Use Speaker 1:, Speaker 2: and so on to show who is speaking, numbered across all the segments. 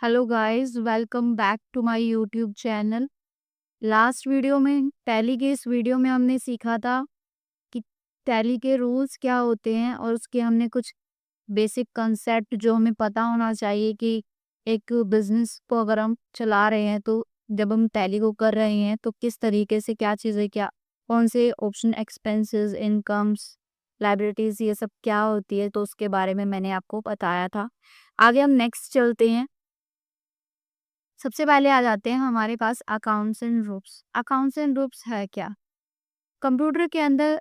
Speaker 1: Hello guys, welcome back to my YouTube channel. Last video में Tally के इस video में हमने सीखा था कि टैली के रूल्स क्या होते हैं और उसके हमने कुछ बेसिक कंसेप्ट जो हमें पता होना चाहिए कि एक बिजनेस को अगर हम चला रहे हैं तो जब हम टैली को कर रहे हैं तो किस तरीके से क्या चीज़ें क्या कौन से ऑप्शन एक्सपेंसेस इनकम्स लाइबिलिटीज ये सब क्या होती है, तो उसके बारे में मैंने आपको बताया था। आगे हम नेक्स्ट चलते हैं। सबसे पहले आ जाते हैं हमारे पास accounts and groups. Accounts and groups है क्या? कंप्यूटर के अंदर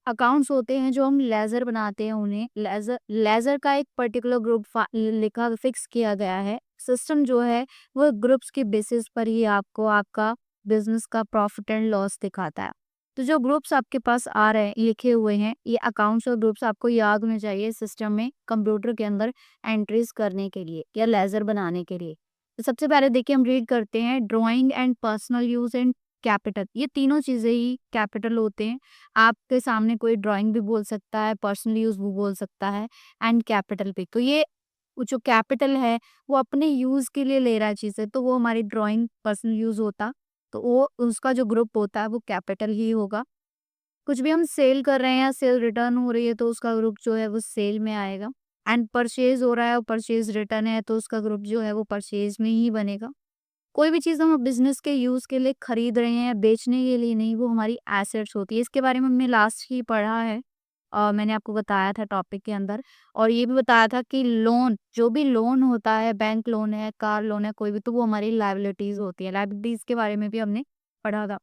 Speaker 1: अकाउंट्स होते हैं जो हम लेजर बनाते हैं, उन्हें लेजर लेजर का एक पर्टिकुलर ग्रुप लिखा फिक्स किया गया है। सिस्टम जो है वो ग्रुप्स के बेसिस पर ही आपको आपका बिजनेस का प्रॉफिट एंड लॉस दिखाता है। तो जो ग्रुप्स आपके पास आ रहे हैं लिखे हुए हैं, ये अकाउंट्स और ग्रुप्स आपको याद होने चाहिए सिस्टम में कंप्यूटर के अंदर एंट्रीज करने के लिए या लेजर बनाने के लिए। तो सबसे पहले देखिए हम रीड करते हैं drawing and personal use and capital. ये तीनों चीजें ही कैपिटल होते हैं। आपके सामने कोई ड्राइंग भी बोल सकता है, पर्सनल यूज भी बोल सकता है एंड कैपिटल भी। तो ये वो जो कैपिटल है वो अपने यूज के लिए ले रहा है चीजें, तो वो हमारी ड्राइंग पर्सनल यूज होता, तो वो उसका जो ग्रुप होता है वो कैपिटल ही होगा। कुछ भी हम सेल कर रहे हैं या सेल रिटर्न हो रही है तो उसका ग्रुप जो है वो सेल में आएगा। एंड परचेज हो रहा है और परचेज रिटर्न है तो उसका ग्रुप जो है वो परचेज में ही बनेगा। कोई भी चीज़ हम बिज़नेस के यूज़ के लिए खरीद रहे हैं या बेचने के लिए नहीं, वो हमारी एसेट्स होती है। इसके बारे में हमने लास्ट ही पढ़ा है। मैंने आपको बताया था टॉपिक के अंदर, और ये भी बताया था कि लोन, जो भी लोन होता है, बैंक लोन है, कार लोन है, कोई भी, तो वो हमारी लायबिलिटीज़ होती है। लायबिलिटीज़ के बारे में भी हमने पढ़ा था।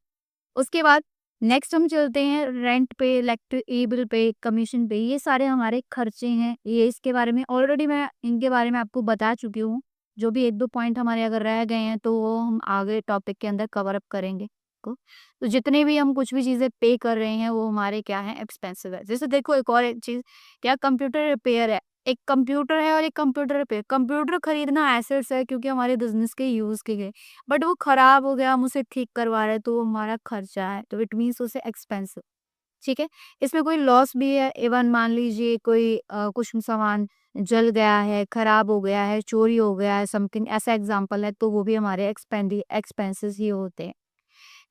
Speaker 1: उसके बाद नेक्स्ट हम चलते हैं रेंट पे, इलेक्ट्रिक ई बिल पे, कमीशन पे। ये सारे हमारे खर्चे हैं। ये इसके बारे में ऑलरेडी मैं इनके बारे में आपको बता चुकी हूँ। जो भी 1-2 पॉइंट हमारे अगर रह गए हैं तो वो हम आगे टॉपिक के अंदर कवर अप करेंगे को। तो जितने भी हम कुछ भी चीज़ें पे कर रहे हैं वो हमारे क्या हैं, एक्सपेंसिव है। जैसे देखो एक और एक चीज़, क्या कंप्यूटर रिपेयर है। एक कंप्यूटर है और एक कंप्यूटर रिपेयर। कंप्यूटर खरीदना एसेट्स है क्योंकि हमारे बिज़नेस के यूज़ के लिए, बट वो खराब हो गया, हम उसे ठीक करवा रहे हैं तो वो हमारा खर्चा है, तो इट मीन्स उसे एक्सपेंसिव। ठीक है? इसमें कोई लॉस भी है। इवन मान लीजिए कोई कुछ सामान जल गया है, खराब हो गया है, चोरी हो गया है, समथिंग ऐसा एग्जांपल है, तो वो भी हमारे एक्सपेंसेस ही होते हैं।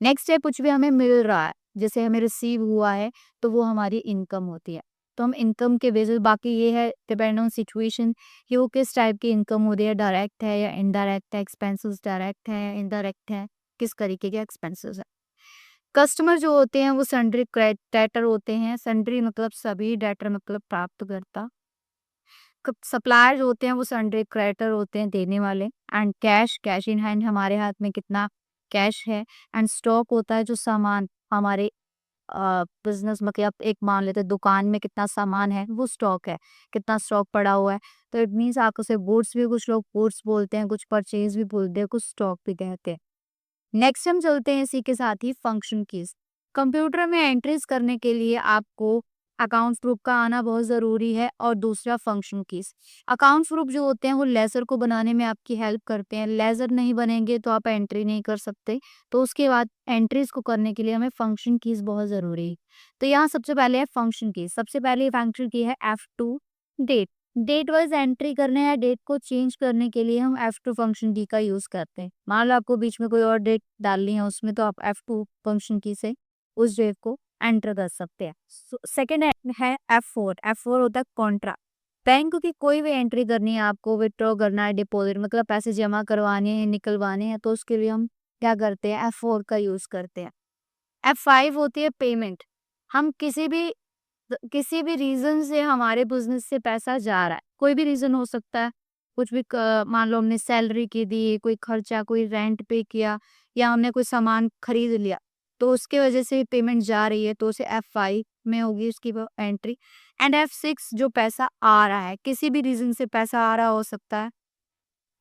Speaker 1: नेक्स्ट है कुछ भी हमें मिल रहा है, जैसे हमें रिसीव हुआ है, तो वो हमारी इनकम होती है। तो हम इनकम के बेसिस, बाकी ये है डिपेंड ऑन सिचुएशन कि वो किस टाइप की इनकम हो रही है, डायरेक्ट है या इनडायरेक्ट है, एक्सपेंसेस डायरेक्ट है या इनडायरेक्ट है, किस तरीके के एक्सपेंसेस है। कस्टमर जो होते हैं वो सन्ड्री डेटर होते हैं। सन्ड्री मतलब सभी, डेटर मतलब प्राप्तकर्ता। सप्लायर जो होते हैं वो सन्ड्री क्रेडिटर होते हैं, देने वाले। And cash, cash in hand, हमारे हाथ में कितना कैश है। एंड स्टॉक होता है जो सामान हमारे बिजनेस, मतलब एक मान लेते हैं दुकान में कितना सामान है, वो स्टॉक है, कितना स्टॉक पड़ा हुआ है। तो इट मीन्स आप उसे गुड्स भी, कुछ लोग गुड्स बोलते हैं, कुछ परचेज भी बोलते हैं, कुछ स्टॉक भी कहते हैं। नेक्स्ट हम चलते हैं इसी के साथ ही फंक्शन कीज। कंप्यूटर में एंट्रीज करने के लिए आपको अकाउंट्स ग्रुप का आना बहुत ज़रूरी है, और दूसरा फंक्शन कीज। अकाउंट्स ग्रुप जो होते हैं वो लेजर को बनाने में आपकी हेल्प करते हैं। लेजर नहीं बनेंगे तो आप एंट्री नहीं कर सकते। तो उसके बाद एंट्रीज को करने के लिए हमें फंक्शन कीज बहुत ज़रूरी है। तो यहाँ सबसे पहले है फंक्शन कीज। सबसे पहले फंक्शन की है F2 date. Date wise entry करने या डेट को चेंज करने के लिए हम F2 फंक्शन की का यूज करते हैं। मान लो आपको बीच में कोई और डेट डालनी है उसमें, तो आप F2 फंक्शन की से उस डेट को एंटर कर सकते हैं। सेकेंड है F4। F4 होता है कॉन्ट्रा। बैंक की कोई भी एंट्री करनी है, आपको विथड्रॉ करना है, डिपॉजिट मतलब पैसे जमा करवाने हैं, निकलवाने हैं, तो उसके लिए हम क्या करते हैं, F4 का यूज करते हैं। F5 होती है पेमेंट। हम किसी भी रीज़न से हमारे बिज़नेस से पैसा जा रहा है, कोई भी रीज़न हो सकता है, कुछ भी क मान लो हमने सैलरी की दी, कोई खर्चा, कोई रेंट पे किया, या हमने कोई सामान खरीद लिया, तो उसकी वजह से पेमेंट जा रही है, तो उसे F5 में होगी उसकी वो एंट्री। एंड F6 जो पैसा आ रहा है, किसी भी रीज़न से पैसा आ रहा हो सकता है,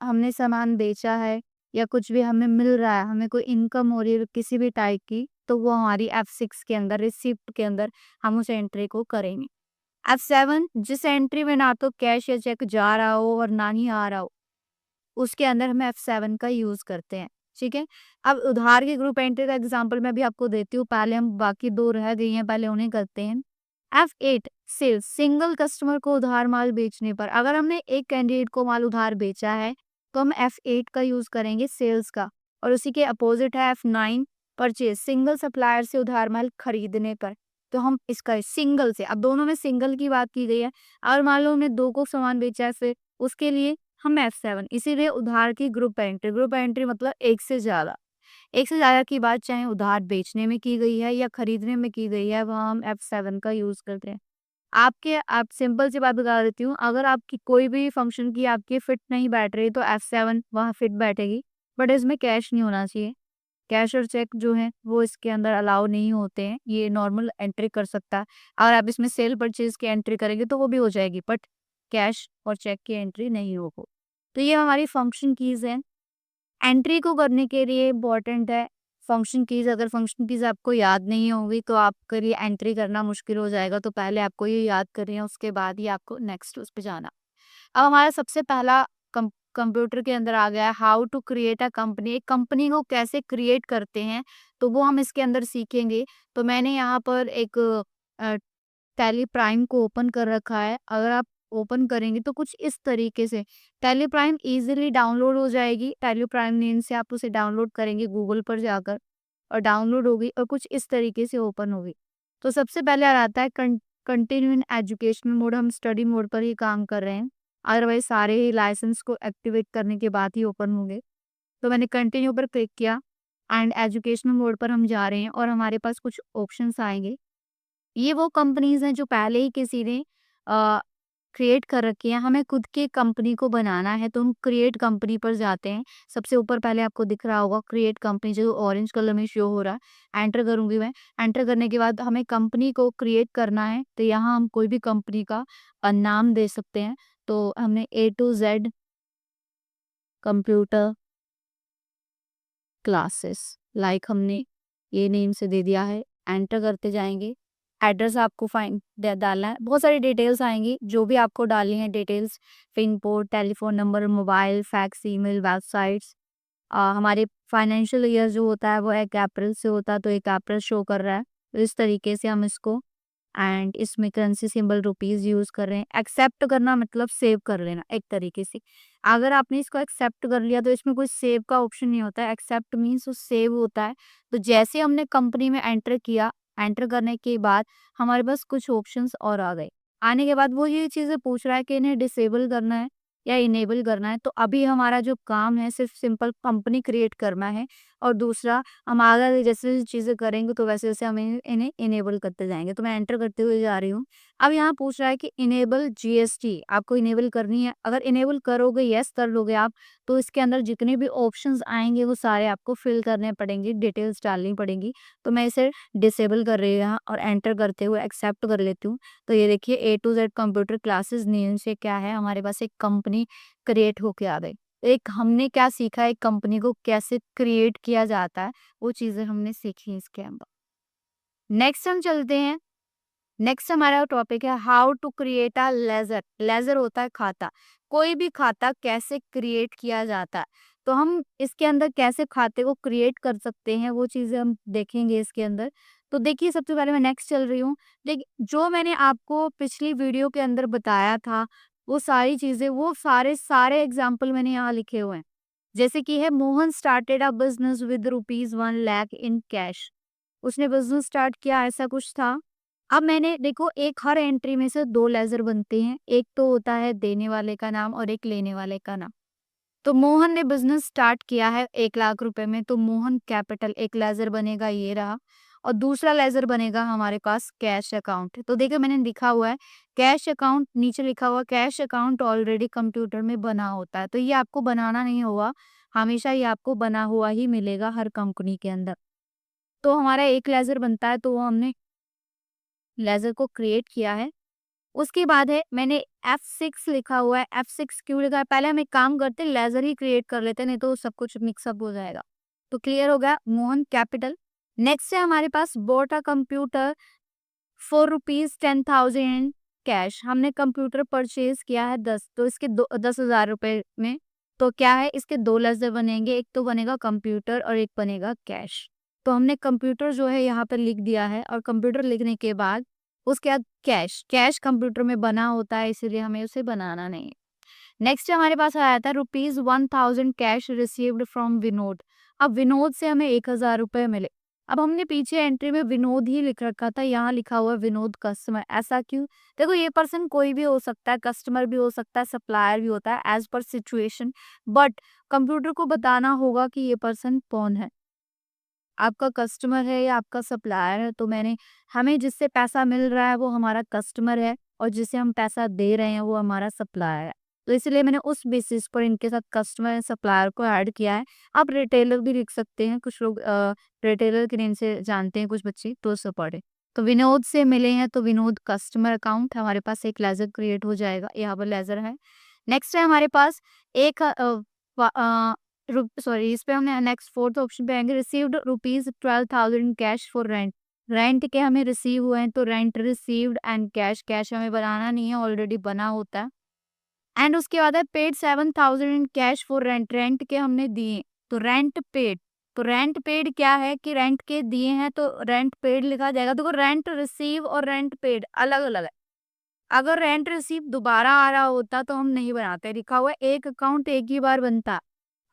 Speaker 1: हमने सामान बेचा है या कुछ भी हमें मिल रहा है, हमें कोई इनकम हो रही है किसी भी टाइप की, तो वो हमारी F6 के अंदर, रिसिप्ट के अंदर हम उस एंट्री को करेंगे। F7 जिस एंट्री में ना तो कैश या चेक जा रहा हो और ना ही आ रहा हो, उसके अंदर हम F7 का यूज़ करते हैं। ठीक है? अब उधार की ग्रुप एंट्री का एग्जांपल मैं भी आपको देती हूँ, पहले हम बाकी 2 रह गई हैं, पहले उन्हें करते हैं। F8 सेल्स, सिंगल कस्टमर को उधार माल बेचने पर। अगर हमने एक कैंडिडेट को माल उधार बेचा है तो हम F8 का यूज़ करेंगे सेल्स का, और उसी के अपोजिट है F9 परचेज, सिंगल सप्लायर से उधार माल खरीदने पर। तो हम इसका सिंगल से, अब दोनों में सिंगल की बात की गई है, और मान लो हमने 2 को सामान बेचा है, फिर उसके लिए हम F7, इसीलिए उधार की ग्रुप एंट्री मतलब एक से ज़्यादा की बात चाहे उधार बेचने में की गई है या खरीदने में की गई है, वहाँ हम F7 का यूज़ करते हैं। आप सिंपल सी बात बता देती हूँ, अगर आपकी कोई भी फंक्शन की आपकी फिट नहीं बैठ रही तो F7 वहाँ फिट बैठेगी, बट इसमें कैश नहीं होना चाहिए। कैश और चेक जो है वो इसके अंदर अलाउ नहीं होते हैं, ये नॉर्मल एंट्री कर सकता है। अगर आप इसमें सेल परचेज की एंट्री करेंगे तो वो भी हो जाएगी, बट कैश और चेक की एंट्री नहीं होगी। तो ये हमारी फंक्शन कीज़ हैं। एंट्री को करने के लिए इम्पोर्टेंट है फंक्शन कीज़। अगर फंक्शन कीज़ आपको याद नहीं होंगी तो आपके लिए एंट्री करना मुश्किल हो जाएगा, तो पहले आपको ये याद करनी है, उसके बाद ही आपको नेक्स्ट उस पे जाना। अब हमारा सबसे पहला कंप्यूटर के अंदर आ गया how to create a company. एक कंपनी को कैसे क्रिएट करते हैं, तो वो हम इसके अंदर सीखेंगे। तो मैंने यहाँ पर एक टैली प्राइम को ओपन कर रखा है। अगर आप ओपन करेंगे तो कुछ इस तरीके से टैली प्राइम इजीली डाउनलोड हो जाएगी। टैली प्राइम नेम से आप उसे डाउनलोड करेंगे गूगल पर जाकर, और डाउनलोड होगी और कुछ इस तरीके से ओपन होगी। तो सबसे पहले आता है कंटिन्यू इन एजुकेशनल मोड, हम स्टडी मोड पर ही काम कर रहे हैं, अदरवाइज सारे ही लाइसेंस को एक्टिवेट करने के बाद ही ओपन होंगे। तो मैंने कंटिन्यू पर क्लिक किया एंड एजुकेशनल मोड पर हम जा रहे हैं, और हमारे पास कुछ ऑप्शंस आएंगे। ये वो कंपनीज हैं जो पहले ही किसी ने क्रिएट कर रखी है। हमें खुद की कंपनी को बनाना है तो हम क्रिएट कंपनी पर जाते हैं। सबसे ऊपर पहले आपको दिख रहा होगा क्रिएट कंपनी, जो ऑरेंज कलर में शो हो रहा है। एंटर करूंगी मैं। एंटर करने के बाद हमें कंपनी को क्रिएट करना है, तो यहाँ हम कोई भी कंपनी का नाम दे सकते हैं। तो हमने A to Z computer classes like हमने ये नेम से दे दिया है। एंटर करते जाएंगे। एड्रेस आपको डालना है। बहुत सारी डिटेल्स आएंगी, जो भी आपको डालनी है details, pin code, telephone number, mobile, fax, email, websites. हमारे फाइनेंशियल ईयर जो होता है वो 1 अप्रैल से होता है, तो 1 अप्रैल शो कर रहा है। तो इस तरीके से हम इसको, एंड इसमें करेंसी सिंबल रुपीज यूज कर रहे हैं। एक्सेप्ट करना मतलब सेव कर लेना एक तरीके से। अगर आपने इसको एक्सेप्ट कर लिया तो इसमें कोई सेव का ऑप्शन नहीं होता है। एक्सेप्ट मीन्स वो सेव होता है। तो जैसे हमने कंपनी में एंटर किया, एंटर करने के बाद हमारे पास कुछ ऑप्शंस और आ गए। आने के बाद वो ये चीजें पूछ रहा है कि इन्हें डिसेबल करना है या इनेबल करना है। तो अभी हमारा जो काम है सिर्फ सिंपल कंपनी क्रिएट करना है, और दूसरा हम आगे जैसे जैसे चीज़ें करेंगे तो वैसे वैसे हम इन्हें इनेबल करते जाएंगे। तो मैं एंटर करते हुए जा रही हूँ। अब यहाँ पूछ रहा है कि इनेबल जीएसटी आपको इनेबल करनी है। अगर इनेबल करोगे, यस कर लोगे आप, तो इसके अंदर जितने भी ऑप्शंस आएंगे वो सारे आपको फिल करने पड़ेंगे, डिटेल्स डालनी पड़ेंगी। तो मैं इसे डिसेबल कर रही हूँ यहाँ, और एंटर करते हुए एक्सेप्ट कर लेती हूँ। तो ये देखिए A to Z computer classes name से क्या है, हमारे पास एक कंपनी क्रिएट होके आ गई। एक हमने क्या सीखा, एक कंपनी को कैसे क्रिएट किया जाता है, वो चीजें हमने सीखी इसके अंदर। नेक्स्ट हम चलते हैं। नेक्स्ट हमारा टॉपिक है how to create a ledger. Ledger होता है खाता। कोई भी खाता कैसे क्रिएट किया जाता है, तो हम इसके अंदर कैसे खाते को क्रिएट कर सकते हैं, वो चीजें हम देखेंगे इसके अंदर। तो देखिए, सबसे पहले मैं नेक्स्ट चल रही हूँ। देखिए, जो मैंने आपको पिछली वीडियो के अंदर बताया था, वो सारी चीजें, वो सारे सारे एग्जाम्पल मैंने यहाँ लिखे हुए हैं। जैसे कि है, Mohan started a business with ₹1 lakh in cash. उसने बिजनेस स्टार्ट किया, ऐसा कुछ था। अब मैंने देखो, एक हर एंट्री में से 2 लेजर बनते हैं। एक तो होता है देने वाले का नाम और एक लेने वाले का नाम। तो मोहन ने बिजनेस स्टार्ट किया है 1 लाख रुपए में, तो मोहन कैपिटल एक लेजर बनेगा, ये रहा। और दूसरा लेजर बनेगा हमारे पास कैश अकाउंट। तो देखो, मैंने लिखा हुआ है कैश अकाउंट, नीचे लिखा हुआ कैश अकाउंट ऑलरेडी कंप्यूटर में बना होता है, तो ये आपको बनाना नहीं होगा। हमेशा ये आपको बना हुआ ही मिलेगा हर कंपनी के अंदर। तो हमारा एक लेजर बनता है, तो वो हमने लेजर को क्रिएट किया है। उसके बाद है, मैंने F6 लिखा हुआ है। F6 क्यों लिखा है, पहले हम एक काम करते हैं, लेजर ही क्रिएट कर लेते हैं, नहीं तो सब कुछ मिक्सअप हो जाएगा। तो क्लियर हो गया, मोहन कैपिटल। नेक्स्ट है हमारे पास bought a computer for ₹10,000 cash. हमने कंप्यूटर परचेज किया है 10, तो इसके 10,000 रुपए में। तो क्या है, इसके 2 लेजर बनेंगे, एक तो बनेगा कंप्यूटर और एक बनेगा कैश। तो हमने कंप्यूटर जो है यहाँ पर लिख दिया है, और कंप्यूटर लिखने के बाद उसके बाद कैश। कैश कंप्यूटर में बना होता है, इसीलिए हमें उसे बनाना नहीं है। नेक्स्ट हमारे पास आया था ₹1000 कैश रिसीव्ड फ्रॉम विनोद। अब विनोद से हमें 1000 रुपए मिले। अब हमने पीछे एंट्री में विनोद ही लिख रखा था, यहाँ लिखा हुआ है विनोद कस्टमर। ऐसा क्यों? देखो ये पर्सन कोई भी हो सकता है, कस्टमर भी हो सकता है, सप्लायर भी होता है, as per situation. But computer को बताना होगा कि ये पर्सन कौन है, आपका कस्टमर है या आपका सप्लायर है। तो हमें जिससे पैसा मिल रहा है वो हमारा कस्टमर है, और जिसे हम पैसा दे रहे हैं वो हमारा सप्लायर है। तो इसलिए मैंने उस बेसिस पर इनके साथ कस्टमर एंड सप्लायर को ऐड किया है। आप रिटेलर भी लिख सकते हैं, कुछ लोग रिटेलर के नेम से जानते हैं कुछ बच्चे, तो उससे पढ़े। तो विनोद से मिले हैं तो विनोद कस्टमर अकाउंट, हमारे पास एक लेजर क्रिएट हो जाएगा, यहाँ पर लेजर है। नेक्स्ट है हमारे पास एक सॉरी, इस पे हमने नेक्स्ट फोर्थ ऑप्शन पे आएंगे, received ₹12,000 cash for rent. Rent के हमें रिसीव हुए हैं, तो rent received and cash, cash हमें बनाना नहीं है, ऑलरेडी बना होता है। एंड उसके बाद है paid 7,000 in cash for rent, rent के हमने दिए, तो रेंट पेड। तो रेंट पेड क्या है कि रेंट के दिए हैं तो रेंट पेड लिखा जाएगा। देखो रेंट रिसीव और रेंट पेड अलग अलग है। अगर रेंट रिसीव दोबारा आ रहा होता तो हम नहीं बनाते, लिखा हुआ है एक अकाउंट एक ही बार बनता।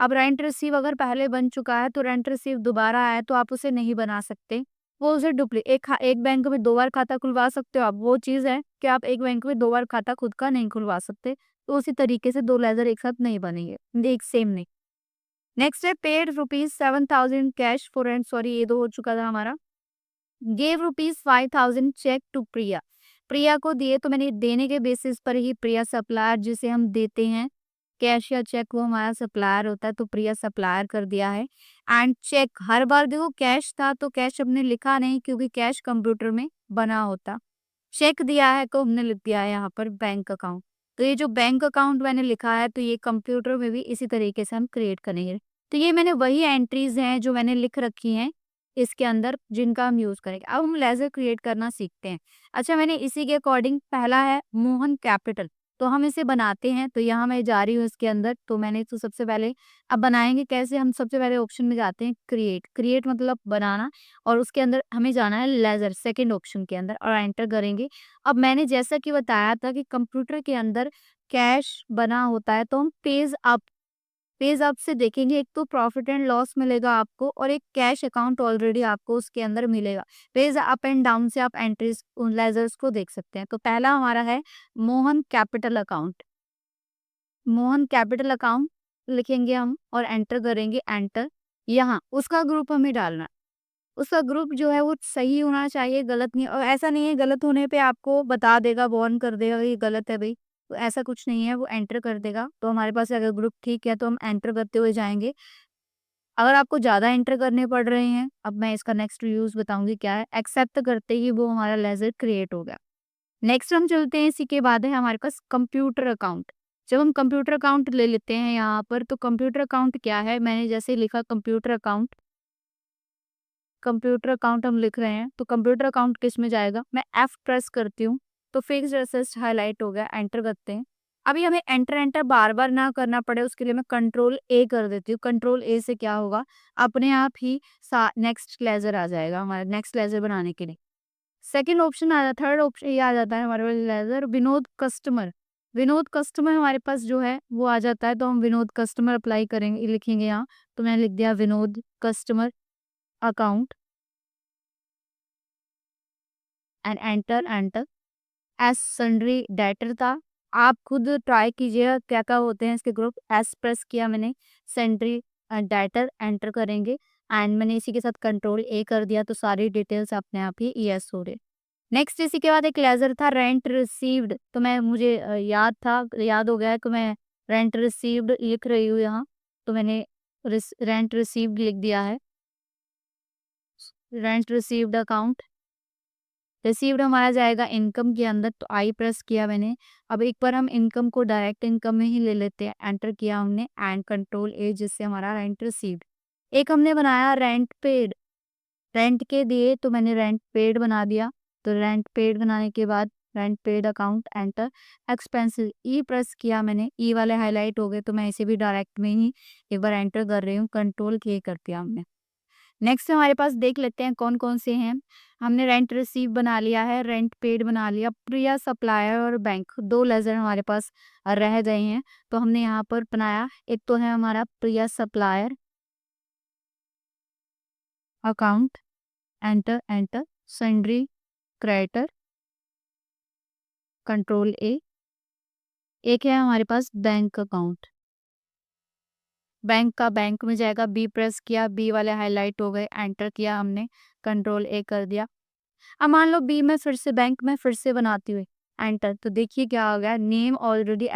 Speaker 1: अब रेंट रिसीव अगर पहले बन चुका है तो रेंट रिसीव दोबारा आया तो आप उसे नहीं बना सकते, वो उसे एक बैंक में 2 बार खाता खुलवा सकते हो आप, वो चीज़ है कि आप एक बैंक में 2 बार खाता खुद का नहीं खुलवा सकते। तो उसी तरीके से 2 लेज़र एक साथ नहीं बनेंगे, एक सेम नहीं। नेक्स्ट है paid ₹7,000 cash for rent, sorry ये 2 हो चुका था हमारा। गेव ₹5,000 चेक टू प्रिया, प्रिया को दिए, तो मैंने देने के बेसिस पर ही प्रिया सप्लायर जिसे हम देते हैं कैश या चेक, वो हमारा सप्लायर होता है, तो प्रिया सप्लायर कर दिया है। एंड चेक, हर बार देखो कैश था तो कैश हमने लिखा नहीं क्योंकि कैश कंप्यूटर में बना होता। चेक दिया है तो हमने लिख दिया है यहाँ पर बैंक अकाउंट। तो ये जो बैंक अकाउंट मैंने लिखा है तो ये कंप्यूटर में भी इसी तरीके से हम क्रिएट करेंगे। तो ये मैंने वही एंट्रीज हैं जो मैंने लिख रखी हैं इसके अंदर, जिनका हम यूज करेंगे। अब हम लेजर क्रिएट करना सीखते हैं। अच्छा, मैंने इसी के अकॉर्डिंग, पहला है मोहन कैपिटल, तो हम इसे बनाते हैं। तो यहाँ मैं जा रही हूँ इसके अंदर, तो मैंने तो सबसे पहले, अब बनाएंगे कैसे, हम सबसे पहले ऑप्शन में जाते हैं क्रिएट, क्रिएट मतलब बनाना, और उसके अंदर हमें जाना है लेजर सेकंड ऑप्शन के अंदर और एंटर करेंगे। अब मैंने जैसा कि बताया था कि कंप्यूटर के अंदर कैश बना होता है, तो हम पेज अप से देखेंगे, एक तो प्रॉफिट एंड लॉस मिलेगा आपको और एक कैश अकाउंट ऑलरेडी आपको उसके अंदर मिलेगा। पेज अप एंड डाउन से आप एंट्रीज उन लेजर्स को देख सकते हैं। तो पहला हमारा है Mohan capital account, Mohan capital account लिखेंगे हम और एंटर करेंगे, एंटर। यहाँ उसका ग्रुप हमें डालना है, उसका ग्रुप जो है वो सही होना चाहिए, गलत नहीं। और ऐसा नहीं है गलत होने पे आपको बता देगा, वार्न कर देगा ये गलत है भाई, तो ऐसा कुछ नहीं है, वो एंटर कर देगा। तो हमारे पास अगर ग्रुप ठीक है तो हम एंटर करते हुए जाएंगे। अगर आपको ज़्यादा एंटर करने पड़ रहे हैं, अब मैं इसका नेक्स्ट यूज़ बताऊंगी क्या है, एक्सेप्ट करते ही वो हमारा लेजर क्रिएट हो गया। नेक्स्ट हम चलते हैं, इसी के बाद है हमारे पास कंप्यूटर अकाउंट। जब हम कंप्यूटर अकाउंट ले लेते हैं यहाँ पर, तो कंप्यूटर अकाउंट क्या है, मैंने जैसे लिखा कंप्यूटर अकाउंट, कंप्यूटर अकाउंट हम लिख रहे हैं, तो कंप्यूटर अकाउंट किस में जाएगा, मैं F प्रेस करती हूँ तो फिक्स्ड असेट्स हाईलाइट हो गया, एंटर करते हैं। अभी हमें एंटर एंटर बार बार ना करना पड़े उसके लिए मैं कंट्रोल ए कर देती हूँ। कंट्रोल ए से क्या होगा, अपने आप ही नेक्स्ट लेजर आ जाएगा हमारा, नेक्स्ट लेजर बनाने के लिए। सेकंड ऑप्शन आ जाता है, थर्ड ऑप्शन ये आ जाता है हमारे पास ledger Vinod customer. Vinod customer हमारे पास जो है वो आ जाता है, तो हम विनोद कस्टमर अप्लाई करेंगे, लिखेंगे यहाँ। तो मैंने लिख दिया Vinod customer account and enter, enter. S sundry debtor था, आप खुद ट्राई कीजिएगा क्या क्या होते हैं इसके ग्रुप। एस प्रेस किया मैंने, सन्ड्री डेटर, एंटर करेंगे। एंड मैंने इसी के साथ कंट्रोल ए कर दिया, तो सारी डिटेल्स अपने आप ही यस हो रहे। नेक्स्ट इसी के बाद एक लेजर था रेंट रिसीव्ड, तो मुझे याद हो गया है कि मैं रेंट रिसीव्ड लिख रही हूँ यहाँ। तो मैंने रेंट रिसीव्ड लिख दिया है, रेंट रिसीव्ड अकाउंट। रिसीव्ड हमारा जाएगा इनकम के अंदर, तो आई प्रेस किया मैंने। अब एक बार हम इनकम को डायरेक्ट इनकम में ही ले लेते हैं, एंटर किया हमने एंड कंट्रोल ए, जिससे हमारा रेंट रिसीव्ड। एक हमने बनाया रेंट पेड, रेंट के दिए तो मैंने रेंट पेड बना दिया। तो रेंट पेड बनाने के बाद rent paid account, enter. Expensive E press किया मैंने, ई वाले हाईलाइट हो गए, तो मैं इसे भी डायरेक्ट में ही एक बार एंटर कर रही हूँ, कंट्रोल के कर दिया हमने। नेक्स्ट हमारे पास देख लेते हैं कौन-कौन से हैं। हमने रेंट रिसीव बना लिया है, रेंट पेड बना लिया, प्रिया सप्लायर और बैंक 2 लेज़र हमारे पास रह गए हैं, तो हमने यहाँ पर बनाया। एक तो है हमारा Priya supplier account, enter, sundry creditor, control A. एक है हमारे पास बैंक अकाउंट, बैंक का बैंक में जाएगा, बी प्रेस किया, बी वाले हाइलाइट हो गए, एंटर किया हमने, कंट्रोल ए कर दिया। अब मान लो बी में फिर से बैंक में फिर से बनाती हुई, एंटर, तो देखिए क्या हो गया, नेम ऑलरेडी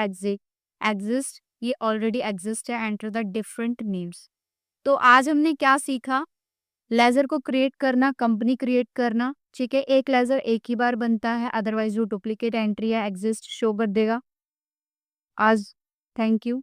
Speaker 1: एग्जिस्ट, ये ऑलरेडी एग्जिस्ट है, एंटर द डिफरेंट नेम्स। तो आज हमने क्या सीखा, लेजर को क्रिएट करना, कंपनी क्रिएट करना, ठीक है। एक लेजर एक ही बार बनता है, अदरवाइज जो डुप्लीकेट एंट्री है एग्जिस्ट शो कर देगा। आज थैंक यू।